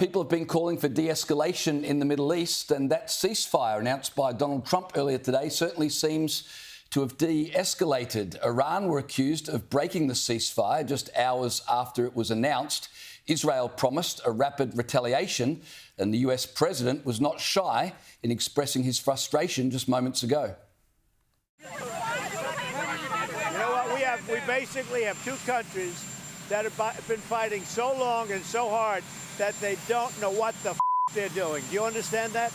people have been calling for de-escalation in the Middle East, and that ceasefire announced by Donald Trump earlier today certainly seems to have de-escalated. Iran were accused of breaking the ceasefire just hours after it was announced. Israel promised a rapid retaliation, and the US president was not shy in expressing his frustration just moments ago. You know what? We basically have two countries that have been fighting so long and so hard that they don't know what the they're doing. Do you understand that?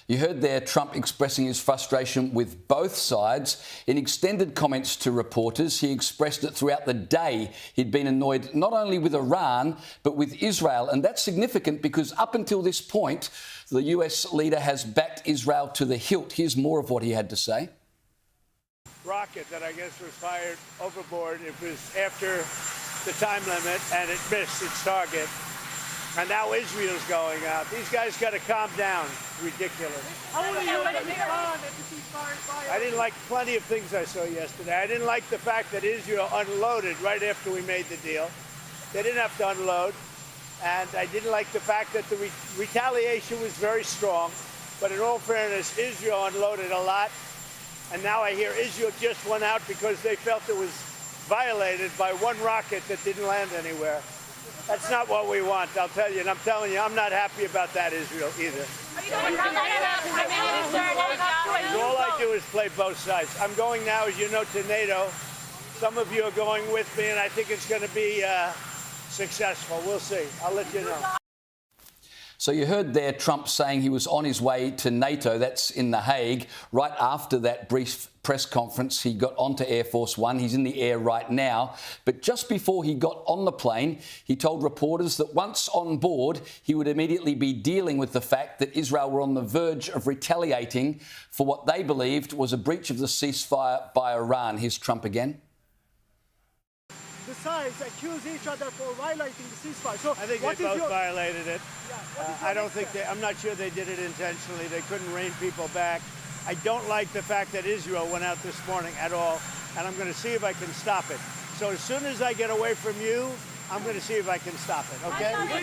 You heard there Trump expressing his frustration with both sides. In extended comments to reporters, he expressed it throughout the day. He'd been annoyed not only with Iran, but with Israel. And that's significant because up until this point, the US leader has backed Israel to the hilt. Here's more of what he had to say. Rocket that I guess was fired overboard. It was after the time limit and it missed its target. And now Israel's going out. These guys got to calm down. Ridiculous. I didn't like plenty of things I saw yesterday. I didn't like the fact that Israel unloaded right after we made the deal. They didn't have to unload. And I didn't like the fact that the retaliation was very strong. But in all fairness, Israel unloaded a lot. And now I hear Israel just went out because they felt it was violated by one rocket that didn't land anywhere. That's not what we want, I'll tell you. And I'm telling you, I'm not happy about that, Israel, either. All I do is play both sides. I'm going now, as you know, to NATO. Some of you are going with me, and I think it's going to be successful. We'll see. I'll let you know. So you heard there Trump saying he was on his way to NATO. That's in The Hague. Right after that brief press conference, he got onto Air Force One. He's in the air right now. But just before he got on the plane, he told reporters that once on board, he would immediately be dealing with the fact that Israel were on the verge of retaliating for what they believed was a breach of the ceasefire by Iran. Here's Trump again. The sides accuse each other for violating the ceasefire. So I think they both violated it. I don't think I'm not sure they did it intentionally. They couldn't rein people back. I don't like the fact that Israel went out this morning at all, and I'm going to see if I can stop it. So as soon as I get away from you, I'm going to see if I can stop it, okay? Have you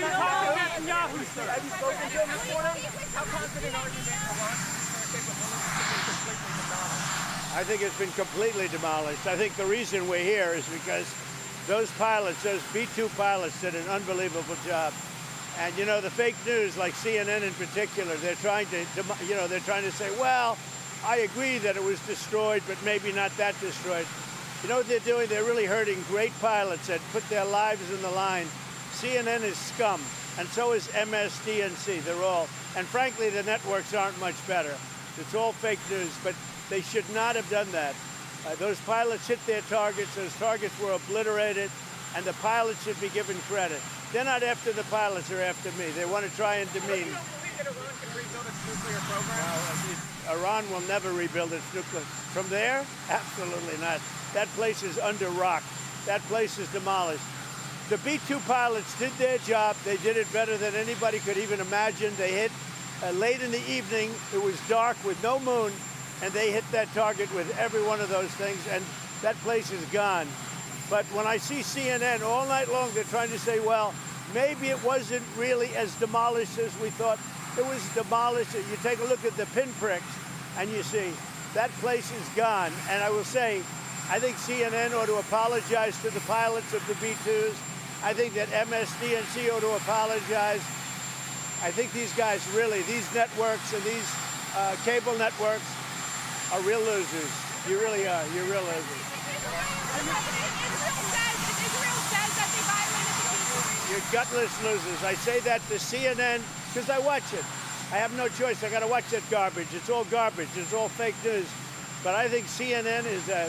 spoken to him this morning? How confident are you that Iran's capabilities have been completely demolished? I think it's been completely demolished. I think the reason we're here is because those pilots, those B-2 pilots, did an unbelievable job. And, you know, the fake news, like CNN in particular, they're trying to, they're trying to say, well, I agree that it was destroyed, but maybe not that destroyed. You know what they're doing? They're really hurting great pilots that put their lives in the line. CNN is scum, and so is MSDNC. They're all, and frankly, the networks aren't much better. It's all fake news, but they should not have done that. Those pilots hit their targets. Those targets were obliterated, and the pilots should be given credit. They're not after the pilots, they're after me. They want to try and demean. You don't believe that Iran can rebuild its nuclear program? No, Iran will never rebuild its nuclear. From there? Absolutely not. That place is under rock. That place is demolished. The B-2 pilots did their job. They did it better than anybody could even imagine. They hit late in the evening. It was dark with no moon, and they hit that target with every one of those things, and that place is gone. But when I see CNN all night long, they're trying to say, well, maybe it wasn't really as demolished as we thought. It was demolished. You take a look at the pinpricks, and you see that place is gone. And I will say, I think CNN ought to apologize to the pilots of the B-2s. I think that MSDNC ought to apologize. I think these guys really, these networks and these cable networks are real losers. You really are. You're real losers. You're gutless losers. I say that to CNN because I watch it. I have no choice. I got to watch that garbage. It's all garbage. It's all fake news. But I think CNN is a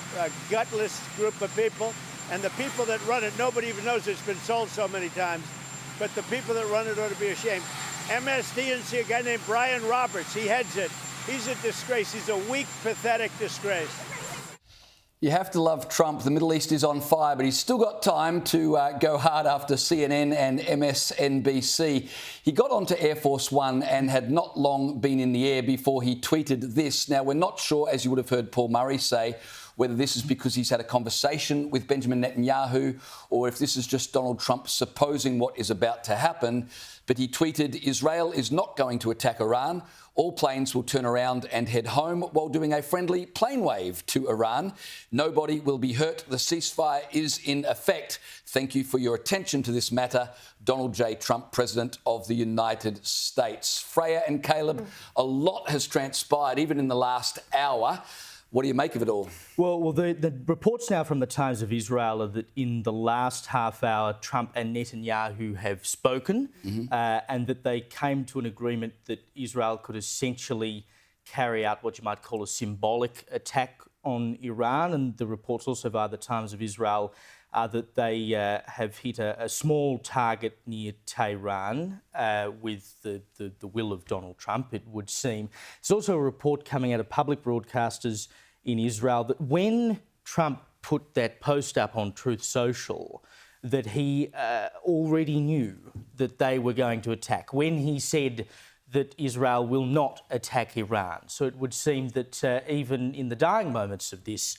gutless group of people. And the people that run it, nobody even knows it's been sold so many times. But the people that run it ought to be ashamed. MSDNC, a guy named Brian Roberts, he heads it. He's a disgrace. He's a weak, pathetic disgrace. You have to love Trump. The Middle East is on fire, but he's still got time to go hard after CNN and MSNBC. He got onto Air Force One and had not long been in the air before he tweeted this. Now, we're not sure, as you would have heard Paul Murray say, whether this is because he's had a conversation with Benjamin Netanyahu or if this is just Donald Trump supposing what is about to happen. But he tweeted, "Israel is not going to attack Iran. All planes will turn around and head home while doing a friendly plane wave to Iran. Nobody will be hurt. The ceasefire is in effect. Thank you for your attention to this matter. Donald J. Trump, President of the United States." Freya and Caleb, a lot has transpired, even in the last hour. What do you make of it all? Well, the reports now from the Times of Israel are that in the last half hour, Trump and Netanyahu have spoken and that they came to an agreement that Israel could essentially carry out what you might call a symbolic attack on Iran. And the reports also via the Times of Israel are that they have hit a small target near Tehran with the will of Donald Trump, it would seem. There's also a report coming out of public broadcasters in Israel that when Trump put that post up on Truth Social, that he already knew that they were going to attack, when he said that Israel will not attack Iran. So it would seem that even in the dying moments of this,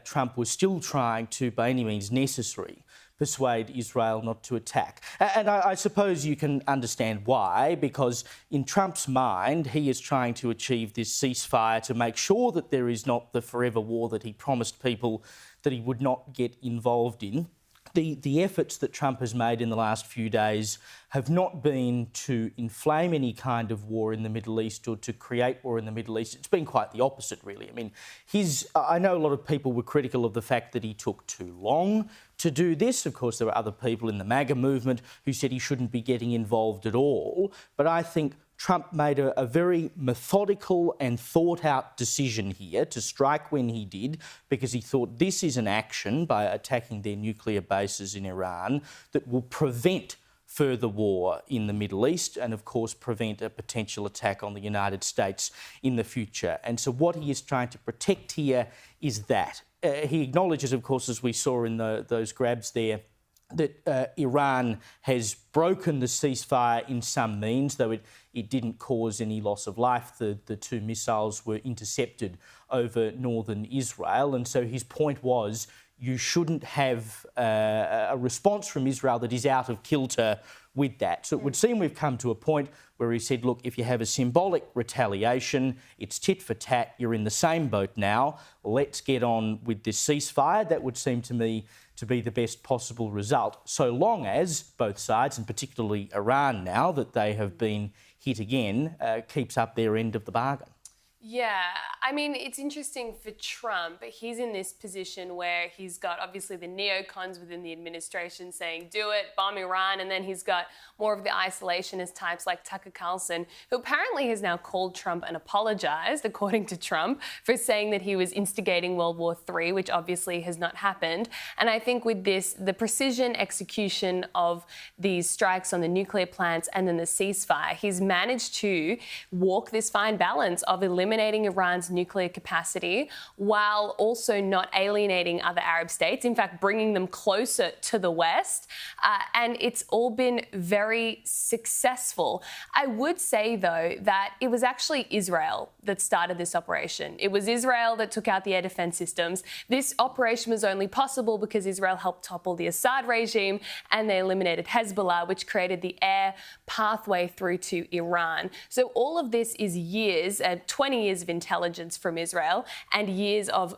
Trump was still trying to, by any means necessary, persuade Israel not to attack. And I suppose you can understand why, because in Trump's mind, he is trying to achieve this ceasefire to make sure that there is not the forever war that he promised people that he would not get involved in. The efforts that Trump has made in the last few days have not been to inflame any kind of war in the Middle East or to create war in the Middle East. It's been quite the opposite, really. I mean, I know a lot of people were critical of the fact that he took too long to do this. Of course, there were other people in the MAGA movement who said he shouldn't be getting involved at all. But I think Trump made a very methodical and thought-out decision here to strike when he did, because he thought this is an action by attacking their nuclear bases in Iran that will prevent further war in the Middle East and, of course, prevent a potential attack on the United States in the future. And so what he is trying to protect here is that. He acknowledges, of course, as we saw in those grabs there, that Iran has broken the ceasefire in some means, though it didn't cause any loss of life. The two missiles were intercepted over northern Israel. And so his point was, you shouldn't have a response from Israel that is out of kilter with that. So it would seem we've come to a point where he said, look, if you have a symbolic retaliation, it's tit for tat, you're in the same boat now, let's get on with this ceasefire. That would seem to me to be the best possible result, so long as both sides, and particularly Iran now that they have been hit again, keeps up their end of the bargain. Yeah, I mean, it's interesting for Trump. He's in this position where he's got obviously the neocons within the administration saying, do it, bomb Iran. And then he's got more of the isolationist types like Tucker Carlson, who apparently has now called Trump and apologised, according to Trump, for saying that he was instigating World War III, which obviously has not happened. And I think with this, the precision execution of these strikes on the nuclear plants and then the ceasefire, he's managed to walk this fine balance of eliminating Iran's nuclear capacity while also not alienating other Arab states, in fact, bringing them closer to the West. And it's all been very successful. I would say, though, that it was actually Israel that started this operation. It was Israel that took out the air defense systems. This operation was only possible because Israel helped topple the Assad regime and they eliminated Hezbollah, which created the air pathway through to Iran. So all of this is years, 20 years of intelligence from Israel and years of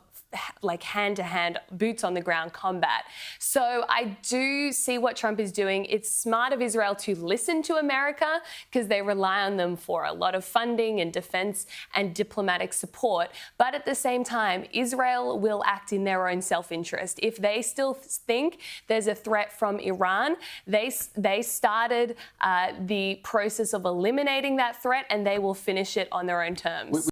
like hand-to-hand, boots on the ground combat. So I do see what Trump is doing. It's smart of Israel to listen to America because they rely on them for a lot of funding and defense and diplomatic support. But at the same time, Israel will act in their own self-interest. If they still think there's a threat from Iran, they started the process of eliminating that threat and they will finish it on their own terms.